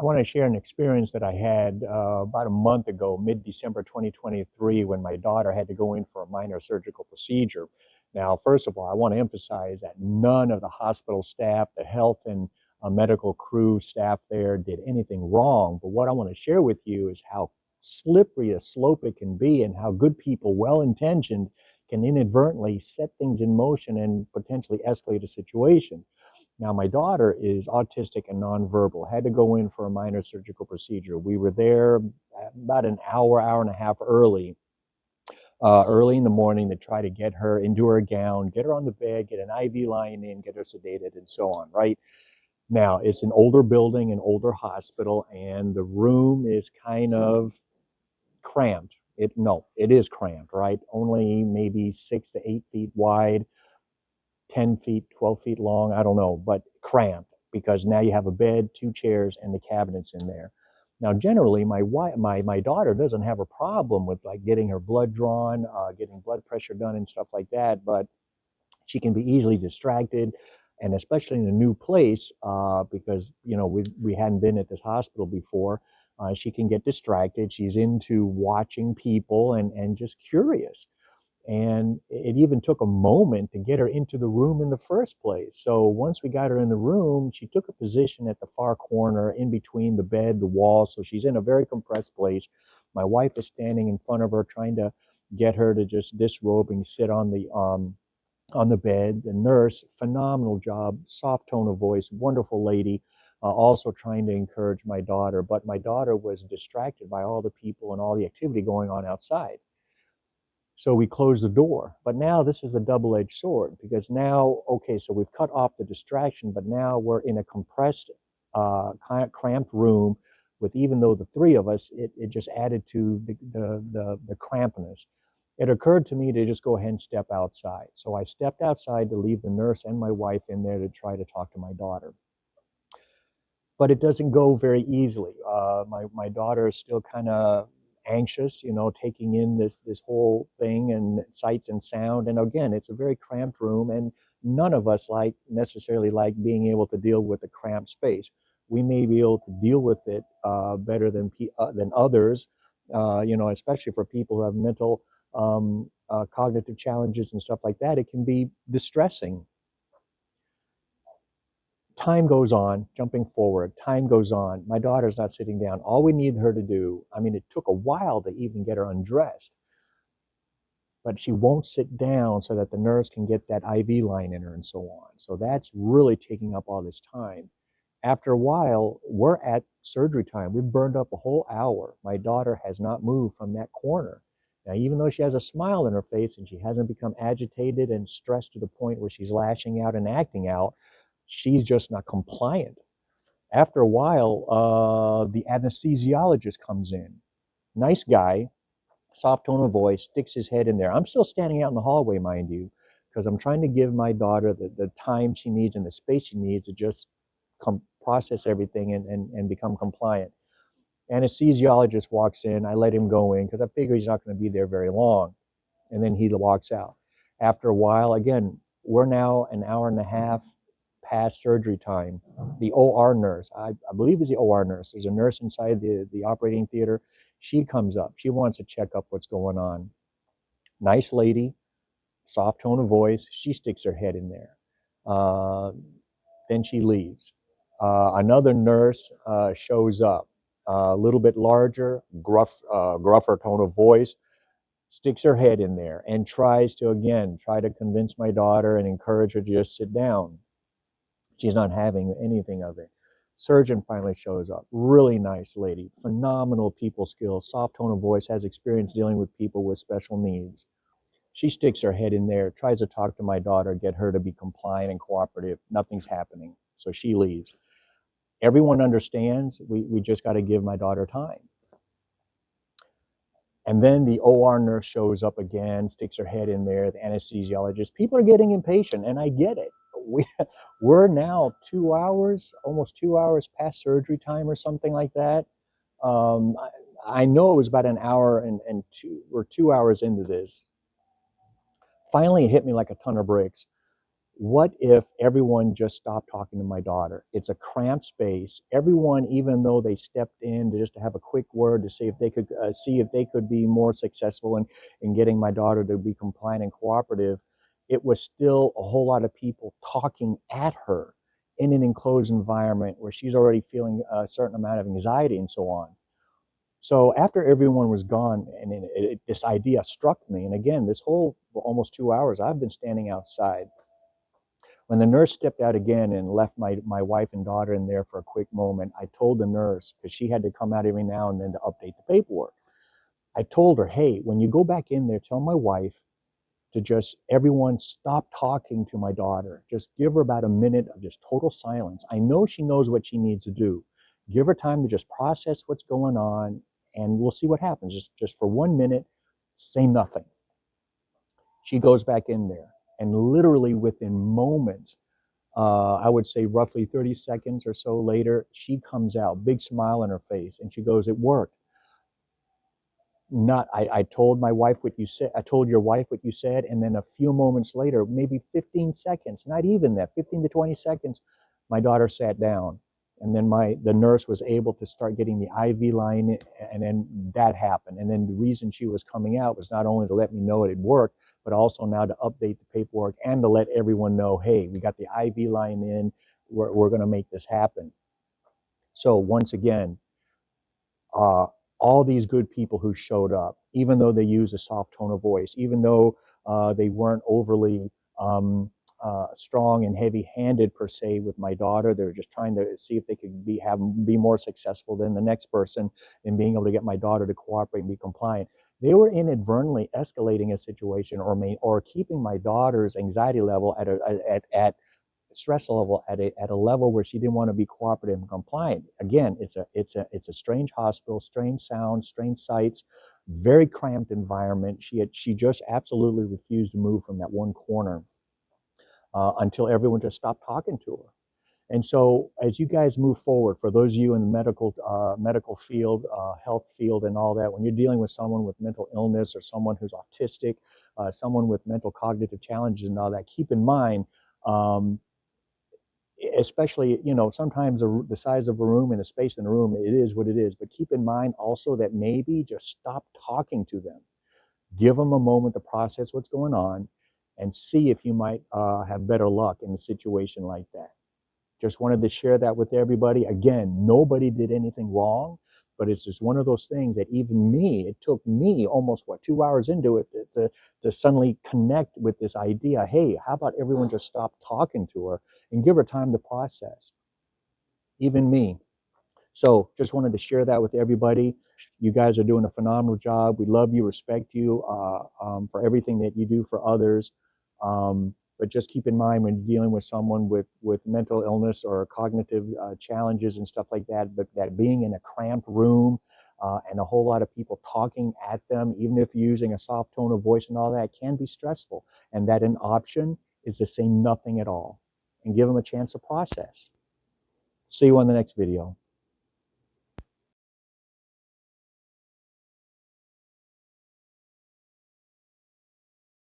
I want to share an experience that I had about a month ago, mid-December 2023, when my daughter had to go in for a minor surgical procedure. Now, first of all, I want to emphasize that none of the hospital staff, the health and medical crew staff there did anything wrong. But what I want to share with you is how slippery a slope it can be and how good people, well-intentioned, can inadvertently set things in motion and potentially escalate a situation. Now, my daughter is autistic and nonverbal, had to go in for a minor surgical procedure. We were there about an hour and a half early in the morning to try to get her into her gown, get her on the bed, get an IV line in, get her sedated, and so on, right? Now, it's an older building, an older hospital, and the room is kind of cramped. It is cramped, right? Only maybe 6 to 8 feet wide, 10 feet, 12 feet long, I don't know, but cramped because now you have a bed, two chairs, and the cabinets in there. Now, generally, my daughter doesn't have a problem with like getting her blood drawn, getting blood pressure done, and stuff like that, but she can be easily distracted, and especially in a new place, because we hadn't been at this hospital before. She can get distracted. She's into watching people and just curious. And it even took a moment to get her into the room in the first place. So once we got her in the room, she took a position at the far corner in between the bed, the wall. So she's in a very compressed place. My wife is standing in front of her, trying to get her to just disrobe and sit on the bed. The nurse, phenomenal job, soft tone of voice, wonderful lady. Also trying to encourage my daughter, but my daughter was distracted by all the people and all the activity going on outside. So we closed the door. But now this is a double-edged sword because now, okay, so we've cut off the distraction, but now we're in a compressed, kind of cramped room with, even though the three of us, it just added to the crampness. It occurred to me to just go ahead and step outside. So I stepped outside to leave the nurse and my wife in there to try to talk to my daughter. But it doesn't go very easily. My daughter is still kind of anxious, taking in this whole thing and sights and sound. And again, it's a very cramped room, and none of us necessarily like being able to deal with the cramped space. We may be able to deal with it better than others, especially for people who have mental cognitive challenges and stuff like that. It can be distressing. Time goes on, jumping forward, time goes on. My daughter's not sitting down. All we need her to do, I mean, it took a while to even get her undressed, but she won't sit down so that the nurse can get that IV line in her and so on. So that's really taking up all this time. After a while, we're at surgery time. We've burned up a whole hour. My daughter has not moved from that corner. Now, even though she has a smile on her face and she hasn't become agitated and stressed to the point where she's lashing out and acting out, she's just not compliant. After a while, the anesthesiologist comes in. Nice guy, soft tone of voice, sticks his head in there. I'm still standing out in the hallway, mind you, because I'm trying to give my daughter the time she needs and the space she needs to just process everything and become compliant. Anesthesiologist walks in. I let him go in because I figure he's not going to be there very long. And then he walks out. After a while, again, we're now an hour and a half past surgery time. The OR nurse, I believe is the OR nurse. There's a nurse inside the operating theater. She comes up. She wants to check up what's going on. Nice lady, soft tone of voice. She sticks her head in there. Then she leaves. Another nurse shows up. A little bit larger, gruffer tone of voice, sticks her head in there and tries to convince my daughter and encourage her to just sit down. She's not having anything of it. Surgeon finally shows up. Really nice lady, phenomenal people skills, soft tone of voice, has experience dealing with people with special needs. She sticks her head in there, tries to talk to my daughter, get her to be compliant and cooperative. Nothing's happening. So she leaves. Everyone understands we just got to give my daughter time. And then the OR nurse shows up again, sticks her head in there, the anesthesiologist. People are getting impatient, and I get it. We're now 2 hours, almost 2 hours past surgery time or something like that. I know it was about an hour and we're 2 hours into this. Finally, it hit me like a ton of bricks. What if everyone just stopped talking to my daughter? It's a cramped space. Everyone, even though they stepped in to just to have a quick word to see if they could be more successful in getting my daughter to be compliant and cooperative, it was still a whole lot of people talking at her in an enclosed environment where she's already feeling a certain amount of anxiety and so on. So after everyone was gone, and this idea struck me, and again, this whole almost 2 hours, I've been standing outside. When the nurse stepped out again and left my wife and daughter in there for a quick moment, I told the nurse, because she had to come out every now and then to update the paperwork. I told her, hey, when you go back in there, tell my wife to just everyone stop talking to my daughter. Just give her about a minute of just total silence. I know she knows what she needs to do. Give her time to just process what's going on, and we'll see what happens. Just for 1 minute, say nothing. She goes back in there, and literally within moments, I would say roughly 30 seconds or so later, she comes out, big smile on her face, and she goes, "It worked." Not, I told my wife what you said. I told your wife what you said, and then a few moments later, maybe 15 seconds, not even that, 15 to 20 seconds, my daughter sat down, and then the nurse was able to start getting the IV line, and then that happened. And then the reason she was coming out was not only to let me know it had worked, but also now to update the paperwork and to let everyone know, hey, we got the IV line in, we're going to make this happen. So once again, all these good people who showed up, even though they used a soft tone of voice, even though they weren't overly strong and heavy-handed per se with my daughter, they were just trying to see if they could be more successful than the next person in being able to get my daughter to cooperate and be compliant. They were inadvertently escalating a situation or keeping my daughter's anxiety level at stress level at a level where she didn't want to be cooperative and compliant. Again, it's a strange hospital, strange sounds, strange sights, very cramped environment. She just absolutely refused to move from that one corner until everyone just stopped talking to her. And so, as you guys move forward, for those of you in the medical field, health field, and all that, when you're dealing with someone with mental illness or someone who's autistic, someone with mental cognitive challenges and all that, keep in mind. Especially, sometimes the size of a room and the space in a room, it is what it is. But keep in mind also that maybe just stop talking to them. Give them a moment to process what's going on and see if you might have better luck in a situation like that. Just wanted to share that with everybody. Again, nobody did anything wrong, but it's just one of those things that even me, it took me almost, 2 hours into it to suddenly connect with this idea. Hey, how about everyone just stop talking to her and give her time to process? Even me. So just wanted to share that with everybody. You guys are doing a phenomenal job. We love you, respect you for everything that you do for others. But just keep in mind when you're dealing with someone with mental illness or cognitive challenges and stuff like that, but that being in a cramped room and a whole lot of people talking at them, even if you're using a soft tone of voice and all that, can be stressful. And that an option is to say nothing at all and give them a chance to process. See you on the next video.